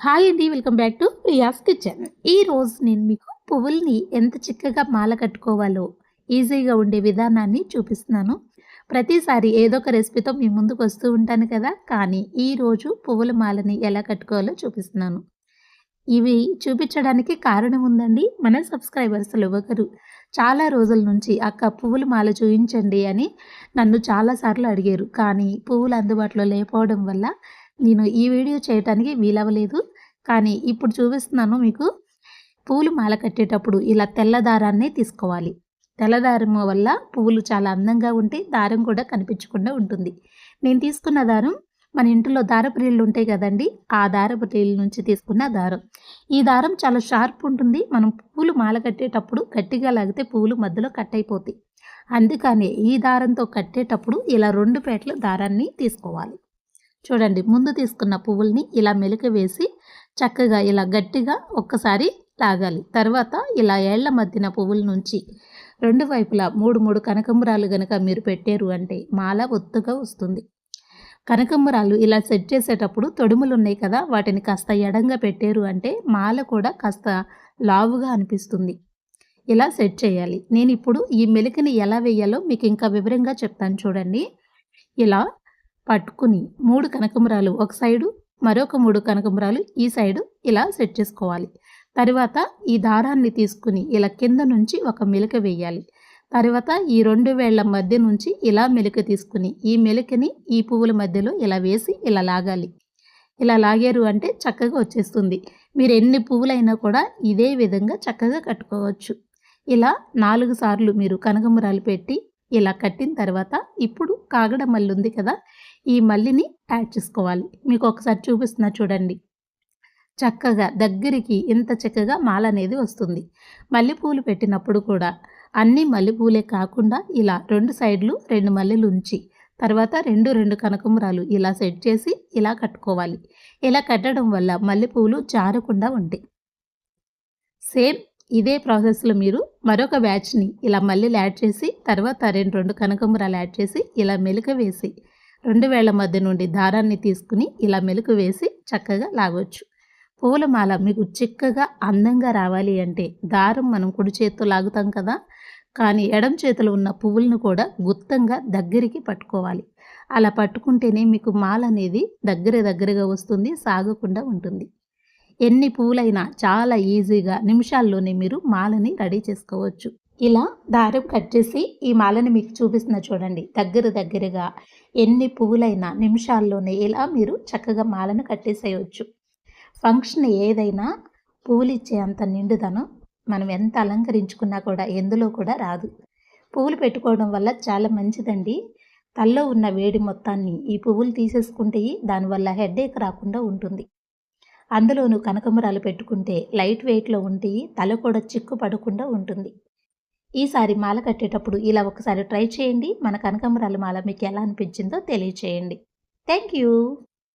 Hi అండి, welcome back to Priya's kitchen. ఈరోజు నేను మీకు పువ్వుల్ని ఎంత చిక్కగా మాల కట్టుకోవాలో ఈజీగా ఉండే విధానాన్ని చూపిస్తున్నాను. ప్రతిసారి ఏదో ఒక రెసిపీతో మీ ముందుకు వస్తూ ఉంటాను కదా, కానీ ఈరోజు పువ్వుల మాలని ఎలా కట్టుకోవాలో చూపిస్తున్నాను. ఇవి చూపించడానికి కారణం ఉందండి. మన సబ్స్క్రైబర్స్లో ఒకరు చాలా రోజుల నుంచి అక్క పువ్వుల మాల చూపించండి అని నన్ను చాలాసార్లు అడిగారు. కానీ పువ్వులు అందుబాటులో లేకపోవడం వల్ల నేను ఈ వీడియో చేయటానికి వీలవ్వలేదు. కానీ ఇప్పుడు చూపిస్తున్నాను మీకు. పువ్వులు మాల కట్టేటప్పుడు ఇలా తెల్ల దారాన్నే తీసుకోవాలి. తెల్ల దారం వల్ల పువ్వులు చాలా అందంగా ఉంటాయి, దారం కూడా కనిపించకుండా ఉంటుంది. నేను తీసుకున్న దారం మన ఇంట్లో దారపు రీళ్ళు ఉంటాయి కదండి, ఆ దారపు రీళ్ళ నుంచి తీసుకున్న దారం. ఈ దారం చాలా షార్ప్ ఉంటుంది. మనం పువ్వులు మాల కట్టేటప్పుడు గట్టిగా లాగితే పువ్వులు మధ్యలో కట్ అయిపోతాయి. అందుకని ఈ దారంతో కట్టేటప్పుడు ఇలా 2 పేటల దారాన్ని తీసుకోవాలి. చూడండి, ముందు తీసుకున్న పువ్వుల్ని ఇలా మెలిక వేసి చక్కగా ఇలా గట్టిగా ఒక్కసారి లాగాలి. తర్వాత ఇలా ఏళ్ల మధ్యన పువ్వుల నుంచి 2 వైపులా 3 కనకంబరాలు గనక మీరు పెట్టారు అంటే మాల ఒత్తుగా వస్తుంది. కనకంబరాలు ఇలా సెట్ చేసేటప్పుడు తొడుములు ఉన్నాయి కదా, వాటిని కాస్త ఎడంగా పెట్టారు అంటే మాల కూడా కాస్త లావుగా అనిపిస్తుంది. ఇలా సెట్ చేయాలి. నేను ఇప్పుడు ఈ మెలికని ఎలా వేయాలో మీకు ఇంకా వివరంగా చెప్తాను. చూడండి, ఇలా పట్టుకుని 3 కనకంబరాలు ఒక సైడు, మరొక 3 కనకంబరాలు ఈ సైడు ఇలా సెట్ చేసుకోవాలి. తర్వాత ఈ దారాన్ని తీసుకుని ఇలా కింద నుంచి ఒక మెలిక వేయాలి. తర్వాత ఈ 2 వేళ్ల మధ్య నుంచి ఇలా మెలిక తీసుకుని ఈ మెలికని ఈ పువ్వుల మధ్యలో ఇలా వేసి ఇలా లాగాలి. ఇలా లాగారు అంటే చక్కగా వచ్చేస్తుంది. మీరు ఎన్ని పువ్వులైనా కూడా ఇదే విధంగా చక్కగా కట్టుకోవచ్చు. ఇలా 4 సార్లు మీరు కనకంబరాలు పెట్టి ఇలా కట్టిన తర్వాత ఇప్పుడు కాగడ మల్లి ఉంది కదా, ఈ మల్లిని యాడ్ చేసుకోవాలి. మీకు ఒకసారి చూపిస్తున్నా చూడండి. చక్కగా దగ్గరికి ఇంత చక్కగా మాల అనేది వస్తుంది. మల్లెపూలు పెట్టినప్పుడు కూడా అన్ని మల్లెపూలే కాకుండా ఇలా 2 సైడ్లు 2 మల్లెలు ఉంచి తర్వాత 2 కనకంబరాలు ఇలా సెట్ చేసి ఇలా కట్టుకోవాలి. ఇలా కట్టడం వల్ల మల్లెపూలు జారకుండా ఉంటాయి. సేమ్ ఇదే ప్రాసెస్లో మీరు మరొక బ్యాచ్ని ఇలా మల్లెలు యాడ్ చేసి తర్వాత 2 కనకంబరాలు యాడ్ చేసి ఇలా మెలిక వేసి 2 వేళ్ల మధ్య నుండి దారాన్ని తీసుకుని ఇలా మెలుకు వేసి చక్కగా లాగవచ్చు. పువ్వుల మాల మీకు చిక్కగా అందంగా రావాలి అంటే దారం మనం కుడి చేతితో లాగుతాం కదా, కానీ ఎడం చేతిలో ఉన్న పువ్వులను కూడా గుత్తంగా దగ్గరికి పట్టుకోవాలి. అలా పట్టుకుంటేనే మీకు మాల అనేది దగ్గరగా వస్తుంది, సాగకుండా ఉంటుంది. ఎన్ని పువ్వులైనా చాలా ఈజీగా నిమిషాల్లోనే మీరు మాలని రెడీ చేసుకోవచ్చు. ఇలా దారం కట్ చేసి ఈ మాలని మీకు చూపిస్తున్నా చూడండి. దగ్గరగా ఎన్ని పువ్వులైనా నిమిషాల్లోనే ఇలా మీరు చక్కగా మాలను కట్టేసేయవచ్చు. ఫంక్షన్ ఏదైనా పువ్వులు ఇచ్చే అంత నిండుదనం మనం ఎంత అలంకరించుకున్నా కూడా ఎందులో కూడా రాదు. పువ్వులు పెట్టుకోవడం వల్ల చాలా మంచిదండి. తలలో ఉన్న వేడి మొత్తాన్ని ఈ పువ్వులు తీసేసుకుంటే దానివల్ల హెడేక్ రాకుండా ఉంటుంది. అందులోనూ కనకంబరాలు పెట్టుకుంటే లైట్ వెయిట్లో ఉంటాయి, తల కూడా చిక్కు పడకుండా ఉంటుంది. ఈసారి మాల కట్టేటప్పుడు ఇలా ఒకసారి ట్రై చేయండి. మన కనకాంబరాల మాల మీకు ఎలా అనిపించిందో తెలియచేయండి. Thank you.